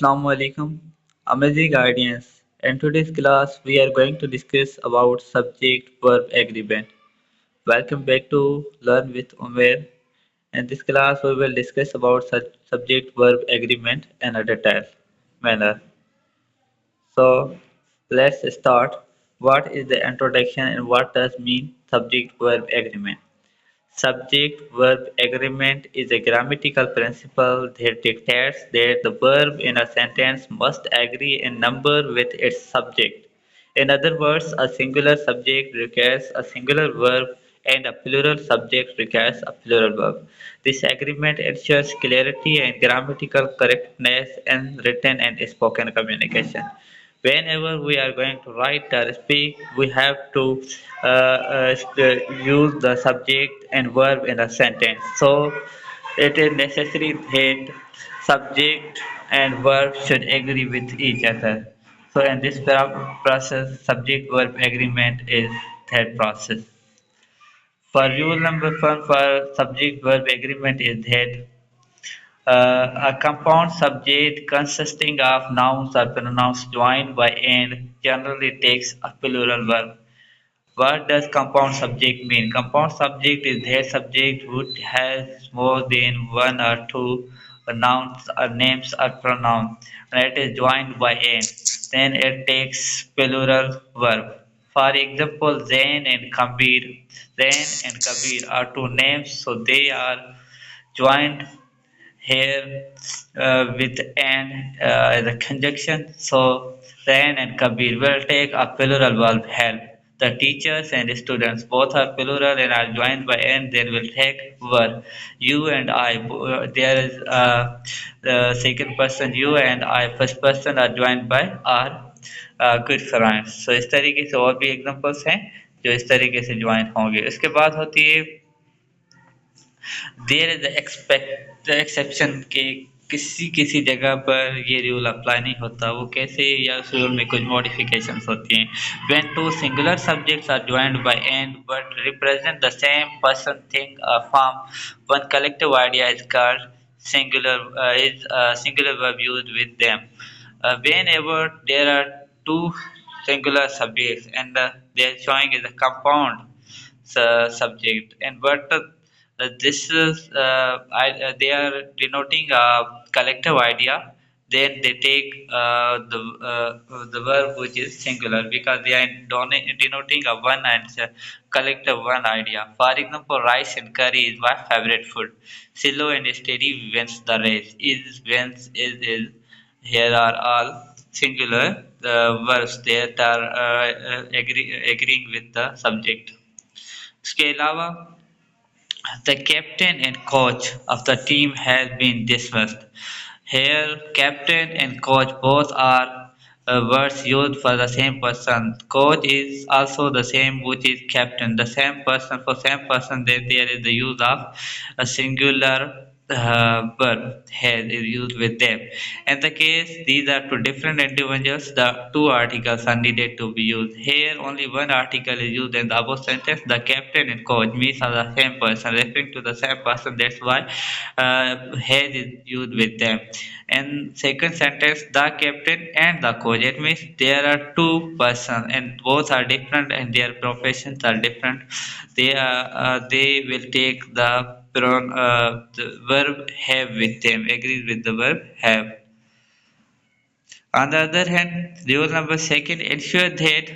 Assalamu alaikum, amazing audience. In today's class, we are going to discuss about subject-verb agreement. Welcome back to Learn with Umair. In this class, we will discuss about subject-verb agreement in a detailed manner. So, let's start. What is the introduction and what does mean subject-verb agreement? Subject-verb agreement is a grammatical principle that dictates that the verb in a sentence must agree in number with its subject. In other words, a singular subject requires a singular verb and a plural subject requires a plural verb. This agreement ensures clarity and grammatical correctness in written and spoken communication. Whenever we are going to write or speak, we have to use the subject and verb in a sentence. So it is necessary that subject and verb should agree with each other. So in this process, subject verb agreement is that process. For rule number one for subject verb agreement is that a compound subject consisting of nouns or pronouns joined by and generally takes a plural verb. What does compound subject mean? Compound subject is that subject which has more than one or two nouns or names or pronouns and it is joined by and. Then it takes plural verb. For example, Zain and Kabir. Zain and Kabir are two names, so they are joined here with and as a conjunction. So Zain and Kabir will take a plural verb help. The teachers and students both are plural and are joined by and then will take verb. You and I, there is the second person you and I, first person are joined by our good friends. So इस तरीके से और भी examples हैं जो इस तरीके से ज्वाइन होंगे उसके बाद होती है देयर इज एक्सपेक्ट एक्सेप्शन के किसी किसी जगह पर ये रूल अप्लाई नहीं होता वो कैसे या उस रूल में कुछ मॉडिफिकेशंस होती हैं when two singular subjects are joined by and but represent the same person thing form one collective idea is called singular verb used with them whenever there are two singular subjects and they are showing as a compound subject and but this is they are denoting a collective idea. Then they take the verb which is singular because they are denoting a one and collective one idea. For example, rice and curry is my favorite food. Slow and steady wins the race. Is wins is here are all singular verbs that are agreeing with the subject. इसके अलावा the captain and coach of the team has been dismissed. Here, captain and coach both are words used for the same person. Coach is also the same, which is captain. The same person for same person. Then there is the use of a singular verb has is used with them. In the case these are two different individuals, the two articles are needed to be used. Here only one article is used in the above sentence. The captain and coach means are the same person, referring to the same person. That's why has is used with them. And second sentence, the captain and the coach. It means there are two persons and both are different and their professions are different. They will take the verb have with them, agrees with the verb have. On the other hand, rule number second, ensure that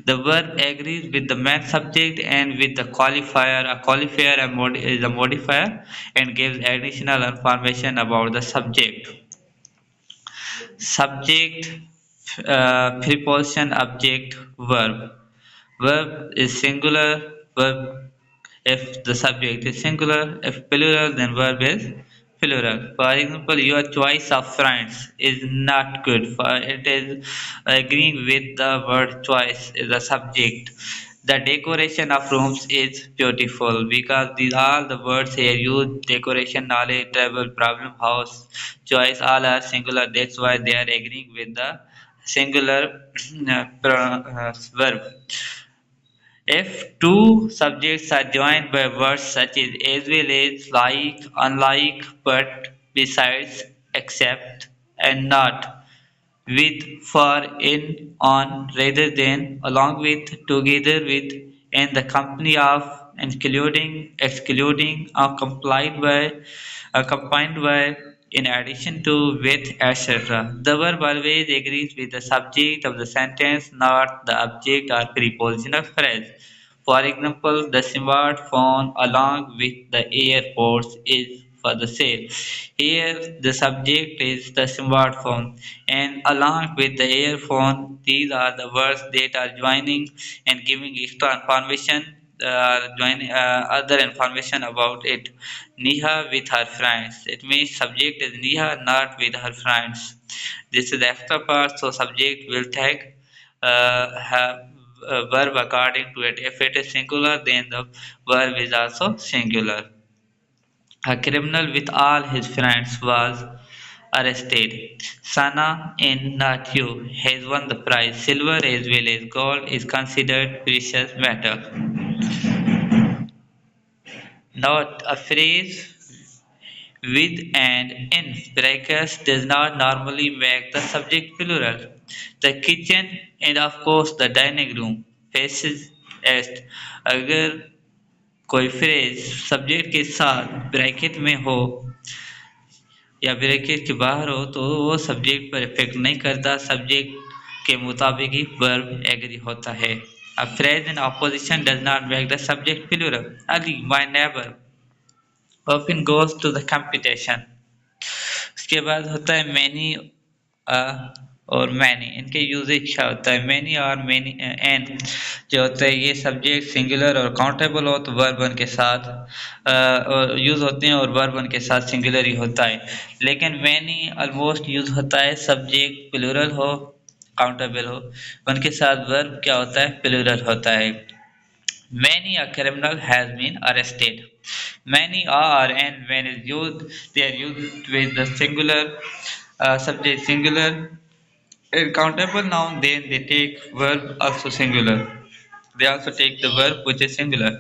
the verb agrees with the main subject and with the qualifier. A qualifier is a modifier and gives additional information about the subject. Subject, preposition, object, verb. Verb is singular, verb if the subject is singular, if plural, then verb is plural. For example, your choice of friends is not good. For it is agreeing with the word choice is a subject. The decoration of rooms is beautiful because these all the words here used decoration, knowledge, travel, problem, house, choice all are singular. That's why they are agreeing with the singular verb. If two subjects are joined by words such as well as, like, unlike, but, besides, except, and not with, for, in, on, rather than, along with, together with, in the company of, including, excluding, or combined by, in addition to, with, etc. The verb always agrees with the subject of the sentence, not the object or preposition of phrase. For example, the smartphone along with the airports is for the sale. Here, the subject is the smartphone, and along with the earphone, these are the words that are joining and giving extra information, joining other information about it. Neha with her friends. It means subject is Neha, not with her friends. This is the extra part, so subject will take have verb according to it. If it is singular, then the verb is also singular. A criminal with all his friends was arrested. Sana in not you has won the prize. Silver as well as gold is considered precious metal. Note a phrase with and in brackets does not normally make the subject plural. The kitchen and of course the dining room faces east. अगर कोई phrase subject के साथ bracket में हो या bracket के बाहर हो तो वो सब्जेक्ट पर इफेक्ट नहीं करता सब्जेक्ट के मुताबिक ही वर्ब एग्री होता है A phrase in opposition does not make the subject plural. Ali, my neighbor, often goes to the competition. उसके बाद होता है मैनी और मैनी इनके यूजेज क्या होता है मैनी और मैनी एन जो होता है ये सब्जेक्ट सिंगुलर और काउंटेबल हो तो वर्ब वन के साथ और यूज होते हैं और वर्ब वन के साथ सिंगुलर ही होता है लेकिन मैनी ऑलमोस्ट यूज होता है सब्जेक्ट प्लूरल हो काउंटेबल हो उनके साथ वर्ब क्या होता है प्लूरल होता है Many a criminal has been arrested. Many are and when is used, they are used with the singular subject singular. In countable noun, then they take verb also singular. They also take the verb which is singular.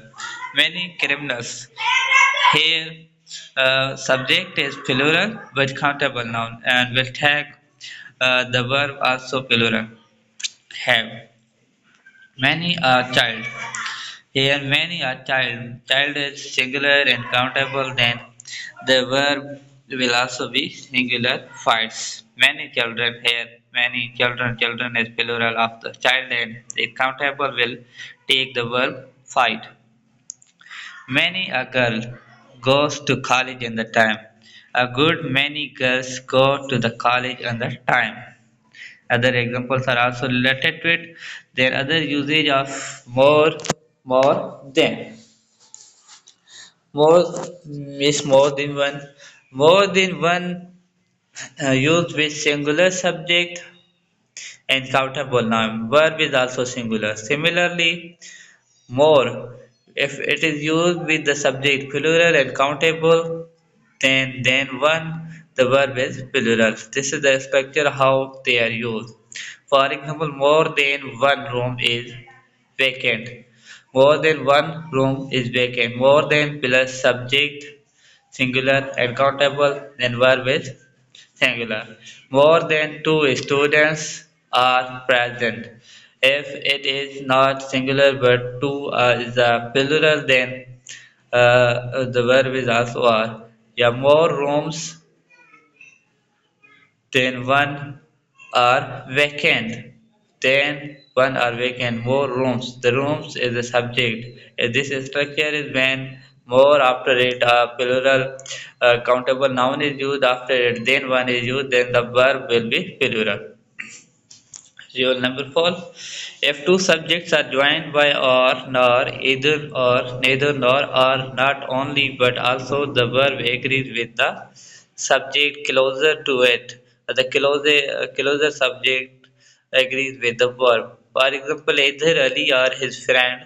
Many criminals. Here, subject is plural but countable noun and will take the verb also plural. Have. Many a child. Here many a child. Child is singular and countable, then the verb will also be singular fights. Many children here. Many children. Children is plural of the child and the countable will take the verb fight. Many a girl goes to college in the time. A good many girls go to the college in the time. Other examples are also related to it. There are other usage of more than. More is more than one. More than one used with singular subject and countable noun. Verb is also singular. Similarly, more. If it is used with the subject plural and countable, then one the verb is plural. This is the structure how they are used. For example, more than one room is vacant. More than one room is vacant. More than plus subject singular and countable, then verb is singular. More than two students are present. If it is not singular but two is a plural, then the verb is also are. Yeah, more rooms than one are vacant. Then one are vacant. More rooms. The rooms is the subject. This structure is when more after it plural countable noun is used after it. Then one is used. Then the verb will be plural. Rule number four. If two subjects are joined by or neither nor or not only but also the verb agrees with the subject closer to it. The closer subject agrees with the verb. For example, either Ali or his friend.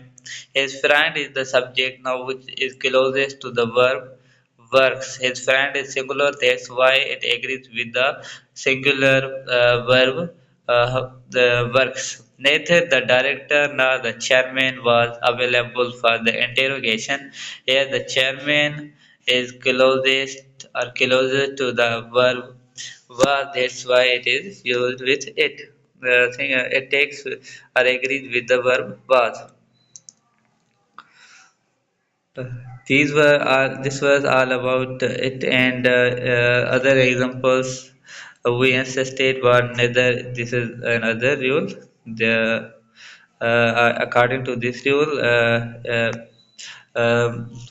His friend is the subject now which is closest to the verb works. His friend is singular, that's why it agrees with the singular verb the works. Neither the director nor the chairman was available for the interrogation. Here the chairman is closest or closer to the verb was. That's why it is used with it. The thing it takes or agrees with the verb was. These were all. This was all about it, and other examples we insisted were neither. This is another rule. The according to this rule,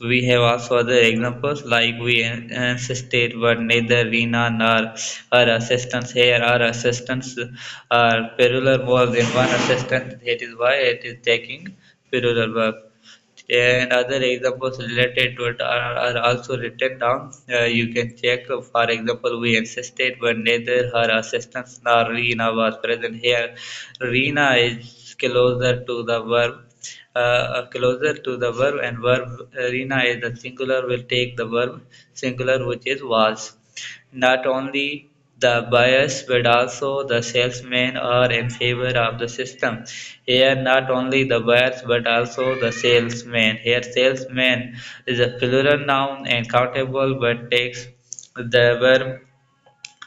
we have also other examples like we insisted but neither Rina nor her assistants here. Our assistants are plural more than one assistant. That is why it is taking plural verb. And other examples related to it are also written down. You can check. For example, we insisted but neither her assistants nor Rina was present here. Rina is closer to the verb, and verb Rina is the singular will take the verb singular which is was. Not only the buyers but also the salesmen are in favor of the system. Here, not only the buyers but also the salesmen. Here, salesman is a plural noun and countable but takes the verb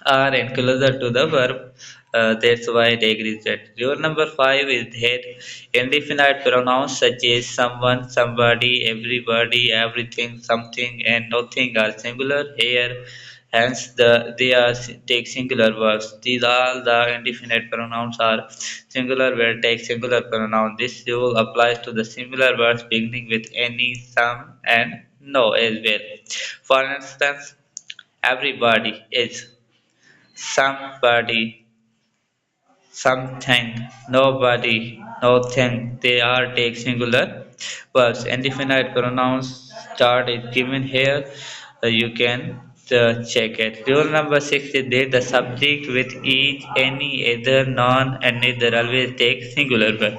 are and closer to the verb. That's why it agrees that. Rule number five is that indefinite pronouns such as someone, somebody, everybody, everything, something, and nothing are singular here. Hence, they are take singular verbs. These all the indefinite pronouns are singular will take singular pronoun. This rule applies to the similar verbs beginning with any, some, and no as well. For instance, everybody is somebody, something, nobody, nothing. They are take singular verbs. Indefinite pronouns start is given here. You can check it. Rule number six is that the subject with each, any, either, none, and neither always take singular verb.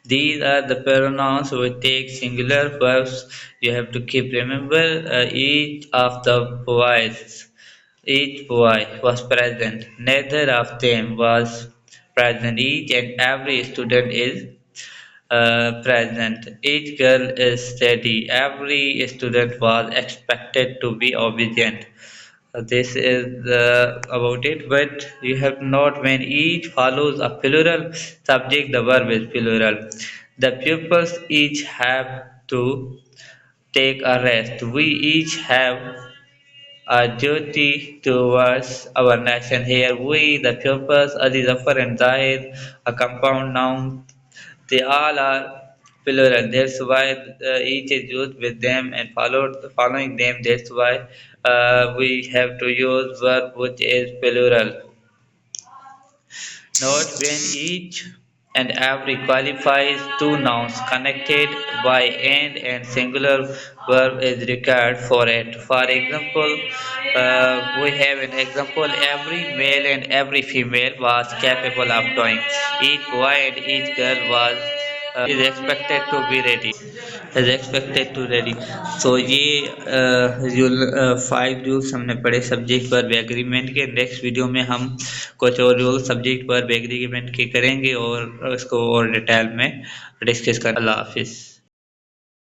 These are the pronouns which take singular verbs. You have to keep remember each of the boys. Each boy was present. Neither of them was present. Each and every student is present. Each girl is steady. Every student was expected to be obedient. This is about it, but you have to note when each follows a plural subject, the verb is plural. The pupils each have to take a rest. We each have a duty towards our nation. Here, we, the pupils, Ali Zafar and Zahid, a compound noun, they all are plural. That's why each is used with them and following them. That's why we have to use verb which is plural. Note when each and every qualifies two nouns connected by and singular verb is required for it. For example, we have an example every male and every female was capable of doing. Each boy and each girl was is expected to be ready. Is expected to ready. So ये rule five rules हमने पढ़े subject verb agreement के. Next video में हम कुछ और rule subject verb agreement के करेंगे और इसको और डिटेल में डिस्कस कर. अल्लाह हाफिज़.